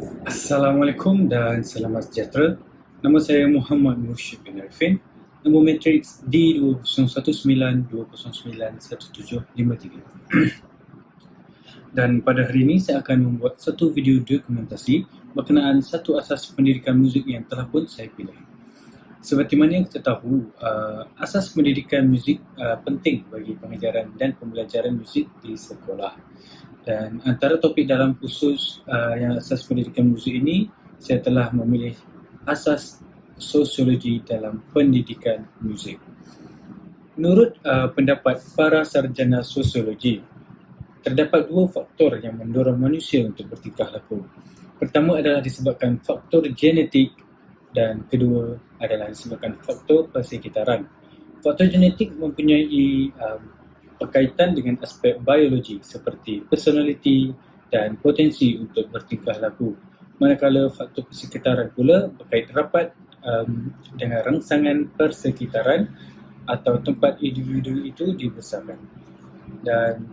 Assalamualaikum dan selamat sejahtera. Nama saya Muhammad Mursyid bin Arifin. Nombor matriks D2019-209-1753. Dan pada hari ini saya akan membuat satu video dokumentasi berkenaan satu asas pendidikan muzik yang telah pun saya pilih. Seperti mana yang kita tahu, asas pendidikan muzik penting bagi pengajaran dan pembelajaran muzik di sekolah. Dan antara topik dalam khusus yang asas pendidikan muzik ini, saya telah memilih asas sosiologi dalam pendidikan muzik. Menurut pendapat para sarjana sosiologi, terdapat dua faktor yang mendorong manusia untuk bertingkah laku. Pertama adalah disebabkan faktor genetik dan kedua adalah disebabkan faktor persekitaran. Faktor genetik mempunyai berkaitan dengan aspek biologi seperti personaliti dan potensi untuk bertingkah laku. Manakala faktor persekitaran pula berkait rapat dengan rangsangan persekitaran atau tempat individu itu dibesarkan. Dan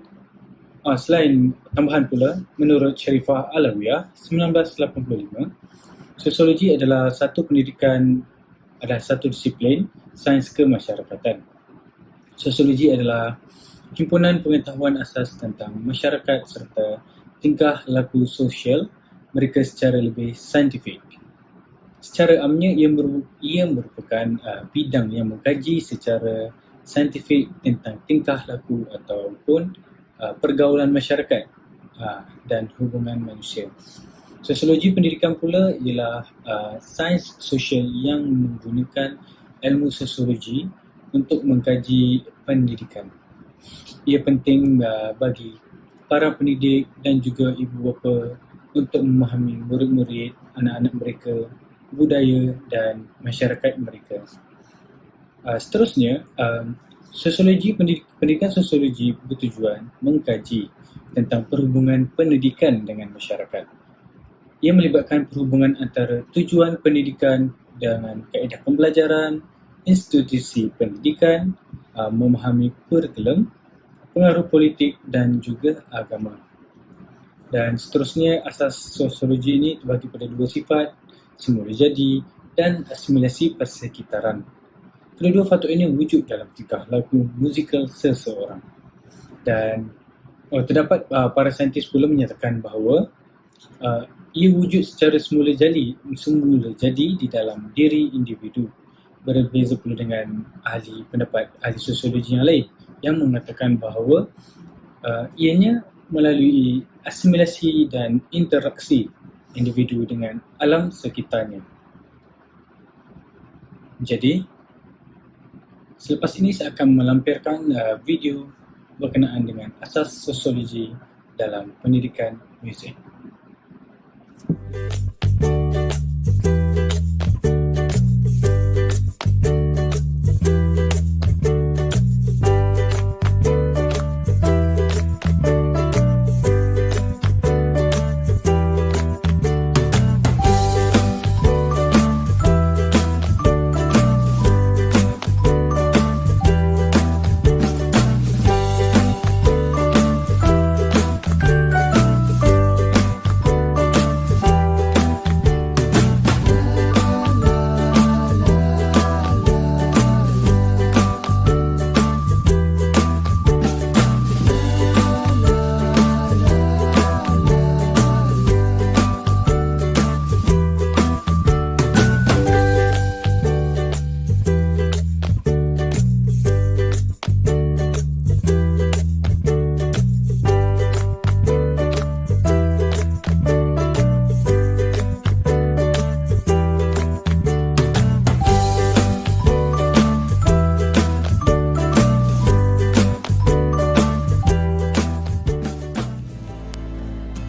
selain tambahan pula, menurut Sharifah Alawiyah 1985, sosiologi adalah satu disiplin sains kemasyarakatan. Sosiologi adalah himpunan pengetahuan asas tentang masyarakat serta tingkah laku sosial mereka secara lebih saintifik. Secara amnya, ia merupakan bidang yang mengkaji secara saintifik tentang tingkah laku ataupun pergaulan masyarakat dan hubungan manusia. Sosiologi pendidikan pula ialah sains sosial yang menggunakan ilmu sosiologi untuk mengkaji pendidikan. Ia penting bagi para pendidik dan juga ibu bapa untuk memahami murid-murid, anak-anak mereka, budaya dan masyarakat mereka. Seterusnya, pendidikan sosiologi bertujuan mengkaji tentang perhubungan pendidikan dengan masyarakat. Ia melibatkan perhubungan antara tujuan pendidikan dengan kaedah pembelajaran, institusi pendidikan, memahami kurikulum, pengaruh politik dan juga agama. Dan seterusnya, asas sosiologi ini terbagi pada dua sifat, semula jadi dan asimilasi persekitaran. Kedua-dua faktor ini wujud dalam tingkah laku musikal seseorang. Dan terdapat para saintis pula menyatakan bahawa ia wujud secara semula jadi di dalam diri individu. Berbeza pula dengan ahli sosiologi yang lain yang mengatakan bahawa ianya melalui asimilasi dan interaksi individu dengan alam sekitarnya. Jadi, selepas ini saya akan melampirkan video berkenaan dengan asas sosiologi dalam pendidikan muzik.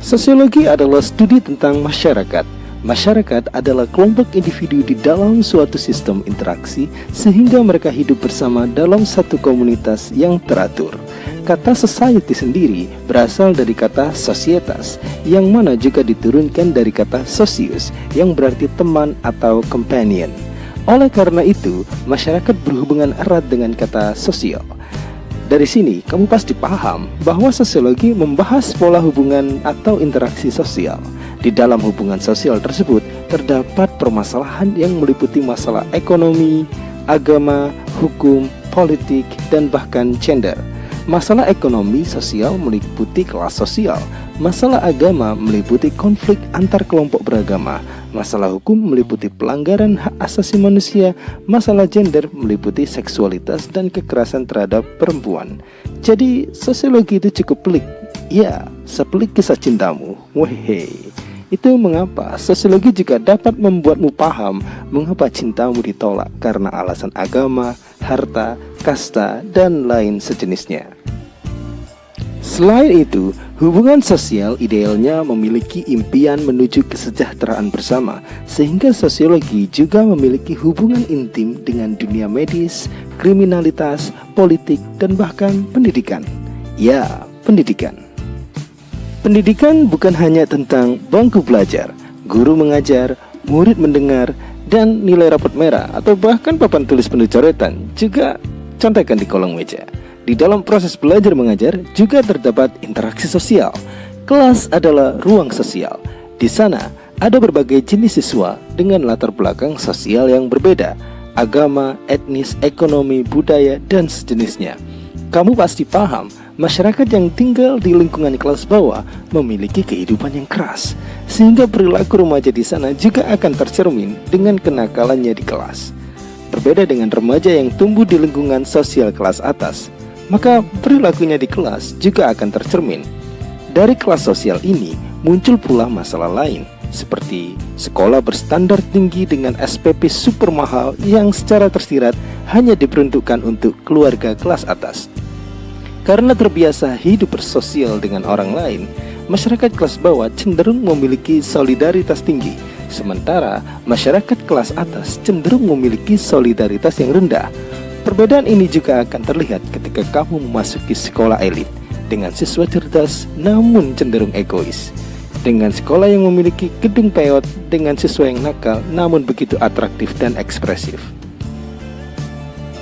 Sosiologi adalah studi tentang masyarakat. Masyarakat adalah kelompok individu di dalam suatu sistem interaksi sehingga mereka hidup bersama dalam satu komunitas yang teratur. Kata society sendiri berasal dari kata societas, yang mana juga diturunkan dari kata socius, yang berarti teman atau companion. Oleh karena itu, masyarakat berhubungan erat dengan kata sosial. Dari sini, kamu pasti paham bahwa sosiologi membahas pola hubungan atau interaksi sosial. Di dalam hubungan sosial tersebut terdapat permasalahan yang meliputi masalah ekonomi, agama, hukum, politik, dan bahkan gender. Masalah ekonomi sosial meliputi kelas sosial. Masalah agama meliputi konflik antar kelompok beragama. Masalah hukum meliputi pelanggaran hak asasi manusia. Masalah gender meliputi seksualitas dan kekerasan terhadap perempuan. Jadi sosiologi itu cukup pelik. Ya, sepelik kisah cintamu. Wehe. Itu mengapa sosiologi juga dapat membuatmu paham mengapa cintamu ditolak karena alasan agama, harta, kasta, dan lain sejenisnya. Selain itu, hubungan sosial idealnya memiliki impian menuju kesejahteraan bersama, sehingga sosiologi juga memiliki hubungan intim dengan dunia medis, kriminalitas, politik, dan bahkan pendidikan. Ya, pendidikan. Pendidikan bukan hanya tentang bangku belajar, guru mengajar, murid mendengar, dan nilai rapot merah atau bahkan papan tulis penuh coretan juga contekan di kolong meja. Di dalam proses belajar mengajar juga terdapat interaksi sosial. Kelas adalah ruang sosial. Di sana ada berbagai jenis siswa dengan latar belakang sosial yang berbeda, agama, etnis, ekonomi, budaya, dan sejenisnya. Kamu pasti paham, masyarakat yang tinggal di lingkungan kelas bawah memiliki kehidupan yang keras, sehingga perilaku remaja di sana juga akan tercermin dengan kenakalannya di kelas. Berbeda dengan remaja yang tumbuh di lingkungan sosial kelas atas, maka perilakunya di kelas juga akan tercermin. Dari kelas sosial ini muncul pula masalah lain, seperti sekolah berstandar tinggi dengan SPP super mahal yang secara tersirat hanya diperuntukkan untuk keluarga kelas atas. Karena terbiasa hidup bersosial dengan orang lain, masyarakat kelas bawah cenderung memiliki solidaritas tinggi, sementara masyarakat kelas atas cenderung memiliki solidaritas yang rendah. Perbedaan ini juga akan terlihat ketika kamu memasuki sekolah elit dengan siswa cerdas namun cenderung egois, dengan sekolah yang memiliki gedung peot dengan siswa yang nakal namun begitu atraktif dan ekspresif.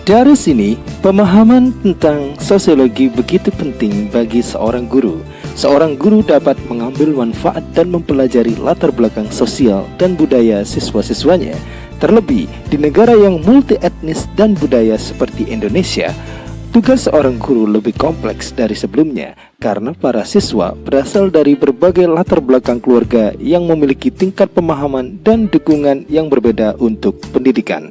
Dari sini, pemahaman tentang sosiologi begitu penting bagi seorang guru. Seorang guru dapat mengambil manfaat dan mempelajari latar belakang sosial dan budaya siswa-siswanya. Terlebih di negara yang multi etnis dan budaya seperti Indonesia, tugas seorang guru lebih kompleks dari sebelumnya karena para siswa berasal dari berbagai latar belakang keluarga yang memiliki tingkat pemahaman dan dukungan yang berbeda untuk pendidikan.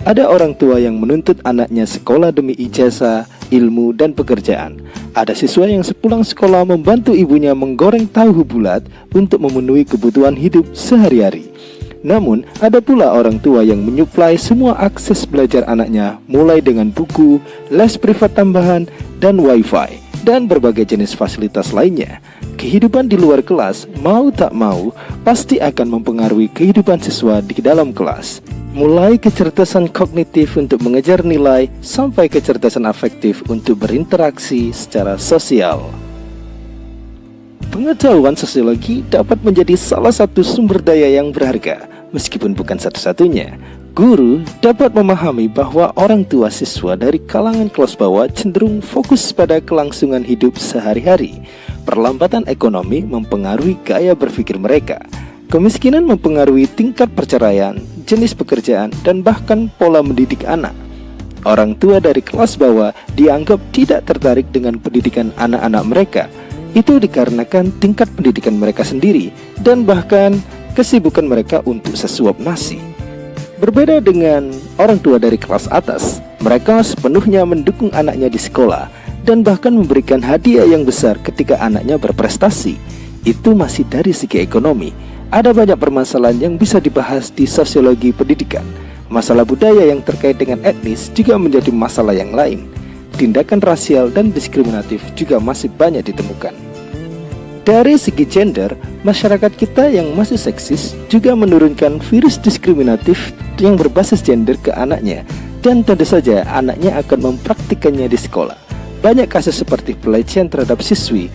Ada orang tua yang menuntut anaknya sekolah demi ijazah, ilmu, dan pekerjaan. Ada siswa yang sepulang sekolah membantu ibunya menggoreng tahu bulat untuk memenuhi kebutuhan hidup sehari-hari. Namun, ada pula orang tua yang menyuplai semua akses belajar anaknya, mulai dengan buku, les privat tambahan, dan wifi, dan berbagai jenis fasilitas lainnya. Kehidupan di luar kelas, mau tak mau, pasti akan mempengaruhi kehidupan siswa di dalam kelas. Mulai kecerdasan kognitif untuk mengejar nilai, sampai kecerdasan afektif untuk berinteraksi secara sosial. Pengetahuan sosiologi dapat menjadi salah satu sumber daya yang berharga, meskipun bukan satu-satunya. Guru dapat memahami bahwa orang tua siswa dari kalangan kelas bawah cenderung fokus pada kelangsungan hidup sehari-hari. Perlambatan ekonomi mempengaruhi gaya berpikir mereka. Kemiskinan mempengaruhi tingkat perceraian, jenis pekerjaan, dan bahkan pola mendidik anak. Orang tua dari kelas bawah dianggap tidak tertarik dengan pendidikan anak-anak mereka. Itu dikarenakan tingkat pendidikan mereka sendiri dan bahkan kesibukan mereka untuk sesuap nasi. Berbeda dengan orang tua dari kelas atas, mereka sepenuhnya mendukung anaknya di sekolah dan bahkan memberikan hadiah yang besar ketika anaknya berprestasi. Itu masih dari segi ekonomi. Ada banyak permasalahan yang bisa dibahas di sosiologi pendidikan. Masalah budaya yang terkait dengan etnis juga menjadi masalah yang lain. Tindakan rasial dan diskriminatif juga masih banyak ditemukan. Dari segi gender, masyarakat kita yang masih seksis juga menurunkan virus diskriminatif yang berbasis gender ke anaknya, dan tentu saja anaknya akan mempraktikannya di sekolah. Banyak kasus seperti pelecehan terhadap siswi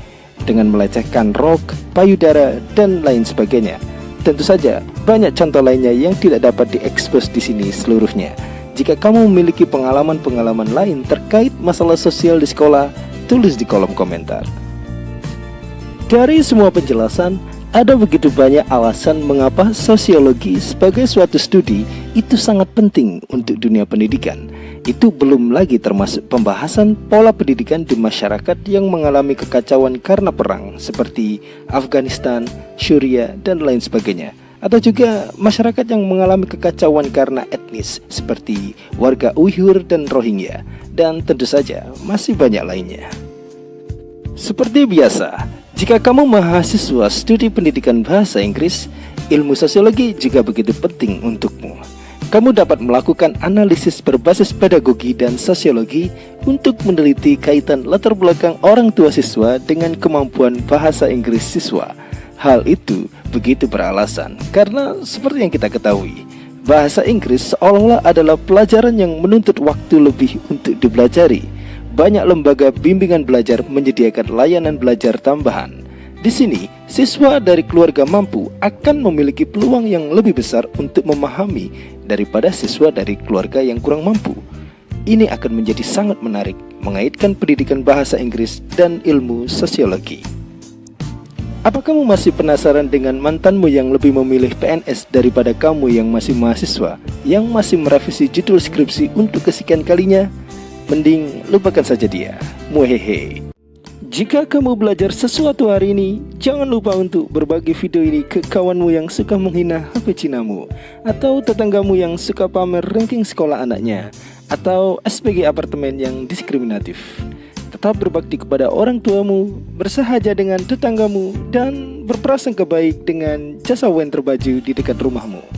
dengan melecehkan rok, payudara, dan lain sebagainya. Tentu saja banyak contoh lainnya yang tidak dapat diekspos di sini seluruhnya. Jika kamu memiliki pengalaman-pengalaman lain terkait masalah sosial di sekolah, tulis di kolom komentar. Dari semua penjelasan, Ada begitu banyak alasan mengapa sosiologi sebagai suatu studi itu sangat penting untuk dunia pendidikan. Itu belum lagi termasuk pembahasan pola pendidikan di masyarakat yang mengalami kekacauan karena perang seperti Afghanistan, Syria, dan lain sebagainya. Atau juga masyarakat yang mengalami kekacauan karena etnis seperti warga Uighur dan Rohingya. Dan tentu saja masih banyak lainnya. Seperti biasa, jika kamu mahasiswa studi pendidikan bahasa Inggris, ilmu sosiologi juga begitu penting untukmu. Kamu dapat melakukan analisis berbasis pedagogi dan sosiologi untuk meneliti kaitan latar belakang orang tua siswa dengan kemampuan bahasa Inggris siswa. Hal itu begitu beralasan karena seperti yang kita ketahui, bahasa Inggris seolah-olah adalah pelajaran yang menuntut waktu lebih untuk dipelajari. Banyak lembaga bimbingan belajar menyediakan layanan belajar tambahan. Di sini, siswa dari keluarga mampu akan memiliki peluang yang lebih besar untuk memahami daripada siswa dari keluarga yang kurang mampu. Ini akan menjadi sangat menarik mengaitkan pendidikan bahasa Inggris dan ilmu sosiologi. Apa kamu masih penasaran dengan mantanmu yang lebih memilih PNS daripada kamu yang masih mahasiswa, yang masih merevisi judul skripsi untuk kesekian kalinya? Mending lupakan saja dia. Muhehe. Jika kamu belajar sesuatu hari ini, jangan lupa untuk berbagi video ini ke kawanmu yang suka menghina HP Cinamu, atau tetanggamu yang suka pamer ranking sekolah anaknya, atau SPG apartemen yang diskriminatif. Tetap berbakti kepada orang tuamu, bersahaja dengan tetanggamu, dan berprasangka baik dengan jasa wen terbaju di dekat rumahmu.